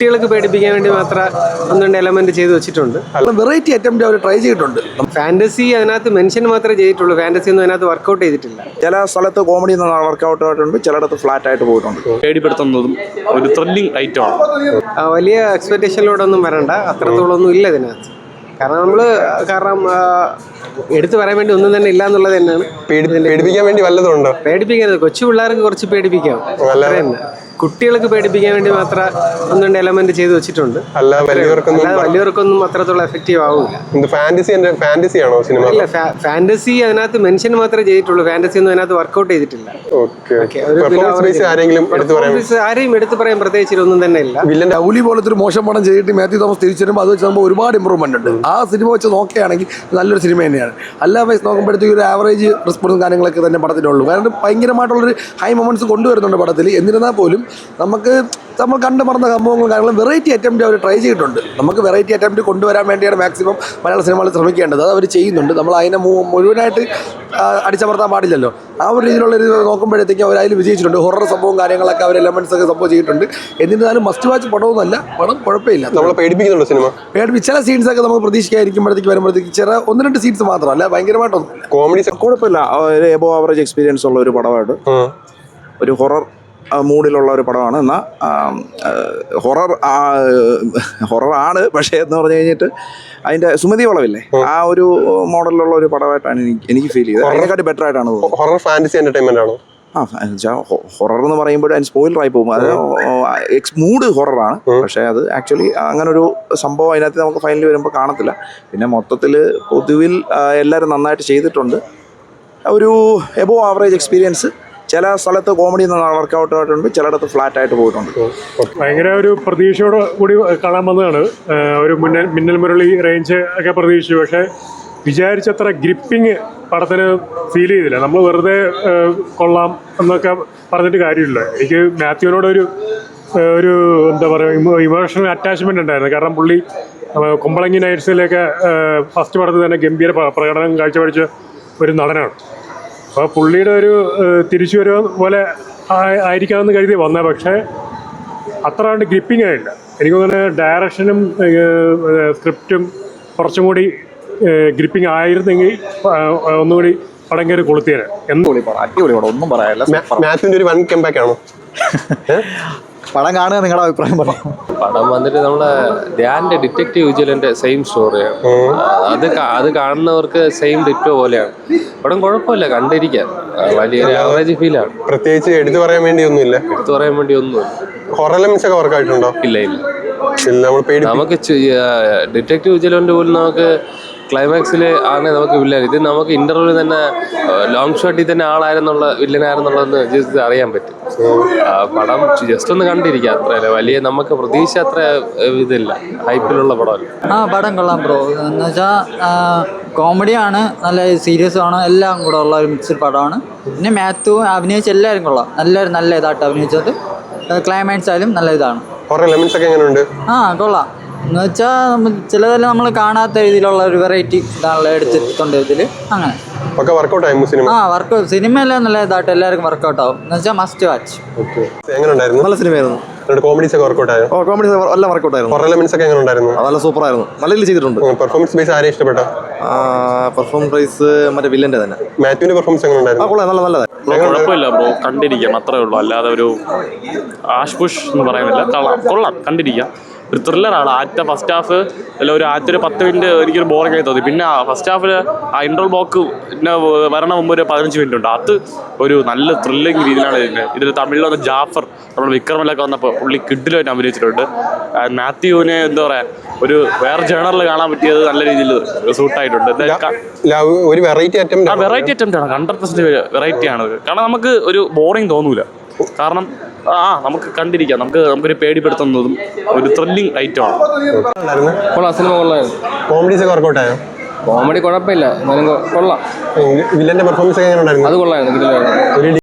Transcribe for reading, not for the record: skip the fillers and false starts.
കുട്ടികൾക്ക് പേടിപ്പിക്കാൻ വേണ്ടി മാത്രം ഒന്ന് രണ്ട് എലമെന്റ് ചെയ്ത് വെച്ചിട്ടുണ്ട്. വെറൈറ്റി അറ്റംപ്റ്റ് അവർ ട്രൈ ചെയ്തിട്ടുണ്ട്. ഫാന്റസി അതിനകത്ത് മെൻഷൻ മാത്രമേ ചെയ്തിട്ടുള്ളൂ, ഫാന്റസി ഒന്നും അതിനകത്ത് വർക്കൗട്ട് ചെയ്തിട്ടില്ല. ചില സ്ഥലത്ത് കോമഡി വർക്കൗട്ട് ആയിട്ടുണ്ട്, ചിലയിടത്ത് ഫ്ലാറ്റ് ആയിട്ട് പോയിട്ടുണ്ട്. പേടിപ്പെടുത്തുന്നതും ഒരു ത്രില്ലിംഗ് ഐറ്റമാണ്. വലിയ എക്സ്പെക്ടേഷനിലൂടെ ഒന്നും വരണ്ട, അത്രത്തോളം ഒന്നും ഇല്ല ഇതിനകത്ത്. കാരണം എടുത്തു പറയാൻ വേണ്ടി ഒന്നും തന്നെ ഇല്ല എന്നുള്ളത് തന്നെയാണ്. പേടിപ്പിക്കാൻ വേണ്ടി വല്ലതുണ്ടോ? പേടിപ്പിക്കുന്നത് കൊച്ചു പിള്ളേർക്ക് കുറച്ച് പേടിപ്പിക്കാം, കുട്ടികൾക്ക് പേടിപ്പിക്കാൻ വേണ്ടി മാത്രം ഒന്ന് രണ്ട് എലമെന്റ് ചെയ്ത് വെച്ചിട്ടുണ്ട്. അല്ലാതെ വലിയവർക്കൊന്നും അത്രത്തോളം എഫക്റ്റീവ് ആവില്ല. ഫാന്റസി ആണോ സിനിമ? ഇല്ല, ഫാന്റസി അതിനകത്ത് മെൻഷൻ മാത്രമേ ചെയ്തിട്ടുള്ളൂ, ഫാന്റസി ഒന്നും അതിനകത്ത് വർക്കൗട്ട് ചെയ്തിട്ടില്ല. ആരെയും എടുത്തു പറയാൻ പ്രത്യേകിച്ച് ഒന്നും തന്നെ ഇല്ല. ലൗലി പോലത്തെ ഒരു മോശം പടം ചെയ്തിട്ട് മാത്യു തോമസ് തിരിച്ചു വരുമ്പോൾ അത് വെച്ച് നമുക്ക് ഒരുപാട് ഇമ്പ്രൂവ്മെന്റ് ഉണ്ട്. ആ സിനിമ വെച്ച് നോക്കുകയാണെങ്കിൽ നല്ലൊരു സിനിമ തന്നെയാണ്. എല്ലാ വയസ്സ് നോക്കുമ്പോഴത്തേക്ക് ഒരു ആവറേജ് റെസ്പോൺസും കാര്യങ്ങളൊക്കെ തന്നെ പടത്തിനുള്ളൂ. കാരണം ഭയങ്കരമായിട്ടുള്ളൊരു ഹൈ മൊമെന്റ്സ് കൊണ്ടുവരുന്നുണ്ട് പടത്തിൽ. എന്നിരുന്നാൽ പോലും നമ്മൾ കണ്ടു മറന്ന സംഭവങ്ങളും കാര്യങ്ങളും വെറൈറ്റി അറ്റംപ്റ്റ് അവർ ട്രൈ ചെയ്തിട്ടുണ്ട്. നമുക്ക് വെറൈറ്റി അറ്റംപ്റ്റ് കൊണ്ടുവരാൻ വേണ്ടിയാണ് മാക്സിമം മലയാള സിനിമകൾ ശ്രമിക്കേണ്ടത്. അത് അവർ ചെയ്യുന്നുണ്ട്. നമ്മൾ അതിനെ മുഴുവനായിട്ട് അടിച്ചമർത്താൻ പാടില്ലല്ലോ. ആ ഒരു രീതിയിലുള്ളൊരു നോക്കുമ്പോഴത്തേക്കും അവർ അതിൽ വിജയിച്ചിട്ടുണ്ട്. ഹൊറർ സംഭവവും കാര്യങ്ങളൊക്കെ അവർ എലമെന്റ്സ് ഒക്കെ സംഭവം ചെയ്തിട്ടുണ്ട്. എന്നിരുന്നാലും മസ്റ്റ് വാച്ച് പടമൊന്നുമല്ല, പടം കുഴപ്പമില്ല. നമ്മളെ പേടിപ്പിക്കുന്നുണ്ടോ സിനിമ? ചില സീൻസൊക്കെ നമുക്ക് പ്രതീക്ഷിക്കാതിരിക്കുമ്പോഴത്തേക്ക് വരുമ്പോഴത്തേക്ക് ഒന്ന് രണ്ട് സീൻസ് മാത്രമല്ല, ഭയങ്കരമായിട്ടൊന്നും കോമഡി കുഴപ്പമില്ല. ഒരു എബോ ആവറേജ് എക്സ്പീരിയൻസ് ഉള്ള ഒരു പടമായിട്ട്, ഒരു ഹൊറർ മൂഡിലുള്ള ഒരു പടമാണ്. എന്നാൽ ഹൊറർ ആണ്, പക്ഷേ എന്ന് പറഞ്ഞു കഴിഞ്ഞിട്ട് അതിൻ്റെ സുമതി വളവില്ലേ, ആ ഒരു മോഡലിലുള്ള ഒരു പടമായിട്ടാണ് എനിക്ക് ഫീൽ ചെയ്തത്. അതിനെക്കാട്ടി ബെറ്റർ ആയിട്ടാണ് തോന്നുന്നത്. ഹൊറർ ഫാന്റസി എന്റർടൈൻമെന്റ് ആണോ? ഹൊറർ എന്ന് പറയുമ്പോൾ അതിന് സ്പോയിലറായി പോകും. അത് മൂഡ് ഹൊററാണ്, പക്ഷേ അത് ആക്ച്വലി അങ്ങനൊരു സംഭവം അതിനകത്ത് നമുക്ക് ഫൈനലി വരുമ്പോൾ കാണത്തില്ല. പിന്നെ മൊത്തത്തിൽ പൊതുവിൽ എല്ലാവരും നന്നായിട്ട് ചെയ്തിട്ടുണ്ട്. ഒരു എബോ ആവറേജ് എക്സ്പീരിയൻസ്. ചില സ്ഥലത്ത് കോമഡി വർക്കൗട്ട് ആയിട്ടുണ്ട്, ചിലയിടത്ത് ഫ്ലാറ്റ് ആയിട്ട് പോയിട്ടുണ്ട്. ഭയങ്കര ഒരു പ്രതീക്ഷയോട് കൂടി കാണാൻ വന്നതാണ്. ഒരു മിന്നൽ മുരളി റേഞ്ച് ഒക്കെ പ്രതീക്ഷിച്ചു, പക്ഷേ വിചാരിച്ചത്ര ഗ്രിപ്പിങ് പടത്തിന് ഫീൽ ചെയ്തില്ല. നമ്മൾ വെറുതെ കൊള്ളാം എന്നൊക്കെ പറഞ്ഞിട്ട് കാര്യമില്ല. എനിക്ക് മാത്യുവിനോടൊരു എന്താ പറയുക, ഇമോഷണൽ അറ്റാച്ച്മെൻ്റ് ഉണ്ടായിരുന്നു. കാരണം പുള്ളി കുമ്പളങ്ങി നൈറ്റ്സിലേക്ക് ഫസ്റ്റ് പടത്തിൽ തന്നെ ഗംഭീര പ്രകടനം കാഴ്ചവെച്ച ഒരു നടനാണ്. അപ്പോൾ പുള്ളിയുടെ ഒരു തിരിച്ചുവരവ് പോലെ ആയിരിക്കാമെന്ന് കരുതി വന്നത്, പക്ഷേ അത്ര കണ്ട് ഗ്രിപ്പിംഗ് ആയില്ല. എനിക്ക് തോന്നുന്നത് ഡയറക്ഷനും സ്ക്രിപ്റ്റും കുറച്ചും കൂടി ഗ്രിപ്പിംഗ് ആയിരുന്നെങ്കിൽ ഒന്നുകൂടി പടം കയറി കൊളുത്തിയാണ്. അടിപൊളി പടം, ഒന്നും പറയാനില്ല. മാത്യുവിന്റെ ഒരു വൺ കംബാക്ക് ആണോ? പടം കാണുക, നിങ്ങളുടെ അഭിപ്രായം പറയാം. പടം വന്നിട്ട് നമ്മളെ ധ്യാന്റെ ഡിറ്റക്റ്റീവ് വിജിലന്റെ സെയിം സ്റ്റോറിയാണ്. അത് കാണുന്നവർക്ക് സെയിം ഡിറ്റോ പോലെയാണ്. പടം കുഴപ്പമില്ല, കണ്ടിരിക്കാൻ വലിയൊരു ആവറേജ് ഫീലാണ്. പ്രത്യേകിച്ച് എടുത്തു പറയാൻ വേണ്ടി ഒന്നുമില്ല. ഹൊറർ എലമെന്റ്സ് ഒക്കെ വർക്ക് ആയിട്ടുണ്ടോ? ഇല്ല. നമുക്ക് ഡിറ്റക്റ്റീവ് വിജിലന്റ് പോലും നമുക്ക് ക്ലൈമാക്സിൽ ആണ് നമുക്ക് വില്ലൻ. ഇത് നമുക്ക് ഇന്റർവ്യൂവിൽ തന്നെ ലോങ് ഷോട്ടിൽ തന്നെ വില്ലനായിരുന്നുള്ളതെന്ന് ജസ്റ്റ് അറിയാൻ പറ്റും. പടം ജസ്റ്റ് ഒന്ന് കണ്ടിരിക്കുക, അത്രയല്ല. വലിയ നമുക്ക് പ്രതീക്ഷ അത്ര ഇതില്ല, ഹൈപ്പിലുള്ള പടമല്ല. പടം കൊള്ളാം ബ്രോ. എന്ന് വെച്ചാൽ കോമഡിയാണ്, നല്ല സീരിയസ് ആണ്, എല്ലാം കൂടെ ഉള്ള ഒരു മിക്സഡ് പടമാണ്. പിന്നെ മാത്യു അഭിനയിച്ച എല്ലാവരും കൊള്ളാം, നല്ല ഇതായിട്ട് അഭിനയിച്ചത്. ക്ലൈമാക്സ് ആയാലും നല്ല ഇതാണ്. കൊള്ളാം. എന്ന് വെച്ചാൽ ചിലതെല്ലാം നമ്മൾ കാണാത്ത രീതിയിലുള്ള ഒരു വെറൈറ്റി ഇതാണല്ലോ എടുത്തിട്ടുണ്ട് ഇതിൽ. അങ്ങനെ വർക്കൗട്ട് സിനിമയെല്ലാം നല്ല ഇതായിട്ട് എല്ലാവർക്കും വർക്കൗട്ട് ആവും. എന്ന് വെച്ചാൽ മസ്റ്റ് വാച്ച്. നല്ല സിനിമയായിരുന്നു. കോമഡീസ് ഒക്കെ വർക്കൗട്ട് ആയോ? കോമഡീസ് എല്ലാം വർക്കൗട്ട് ആയിരുന്നു. ഹൊറർ എലമെന്റ്സ് ഒക്കെ എങ്ങനെ ഉണ്ടായിരുന്നു? നല്ല സൂപ്പർ ആയിരുന്നു, നല്ല രീതിയിൽ ചെയ്തിട്ടുണ്ട്. പെർഫോമൻസ് ബേസ് ആരെയും ഇഷ്ടപ്പെട്ട? പെർഫോമൻസ് മറ്റേ വില്ലന്റെ തന്നെ. മാത്യുവിന്റെ പെർഫോമൻസ് എങ്ങനെ ഉണ്ടായിരുന്നു? കുഴപ്പമില്ല ബ്രോ, കണ്ടിരിക്കാം, അത്രേ ഉള്ളൂ. അല്ലാതെ ഒരു ആഷ് പുഷ് എന്ന് പറയുന്നില്ല. കൊള്ളാം, കണ്ടിരിക്കാം. ഒരു ത്രില്ലറാണ്. ഫസ്റ്റ് ഹാഫ് അല്ല, ഒരു 10 മിനിറ്റ് എനിക്കൊരു ബോറിംഗ് ആയി തോന്നി. പിന്നെ ഫസ്റ്റ് ഹാഫിൽ ആ ഇൻട്രോൾ ബ്ലോക്ക് പിന്നെ വരണ മുമ്പ് ഒരു 15 മിനിറ്റ് ഉണ്ട്. അത് ഒരു നല്ല ത്രില്ലിങ് രീതിയിലാണ് ഇതിൽ. തമിഴിൽ വന്ന ജാഫർ, നമ്മുടെ വിക്രമിലൊക്കെ വന്നപ്പോൾ പുള്ളി കിഡിലായിട്ട് അഭിനയിച്ചിട്ടുണ്ട്. മാത്യുവിനെ എന്താ പറയുക, ഒരു വേറെ ജേണറിൽ കാണാൻ പറ്റിയത് നല്ല രീതിയിൽ സൂട്ടായിട്ടുണ്ട്. ഒരു വെറൈറ്റി അറ്റംപ്റ്റ് ആണ്, 100% വെറൈറ്റി ആണ്. കാരണം നമുക്ക് ഒരു ബോറിംഗ് തോന്നൂല. കാരണം നമുക്ക് കണ്ടിരിക്കാം, നമുക്കൊരു പേടിപ്പെടുത്തുന്നതും ഒരു ത്രില്ലിംഗ് ഐറ്റമാണ്. സിനിമ കൊള്ളായിരുന്നു. കോമഡീസ് ഒക്കെ വർക്കൗട്ട് ആയോ? കോമഡി കുഴപ്പമില്ല, കൊള്ളാം. വില്ലന്റെ പെർഫോമൻസ് എങ്ങനെ ഉണ്ടായിരുന്നു? അത് കൊള്ളായിരുന്നു.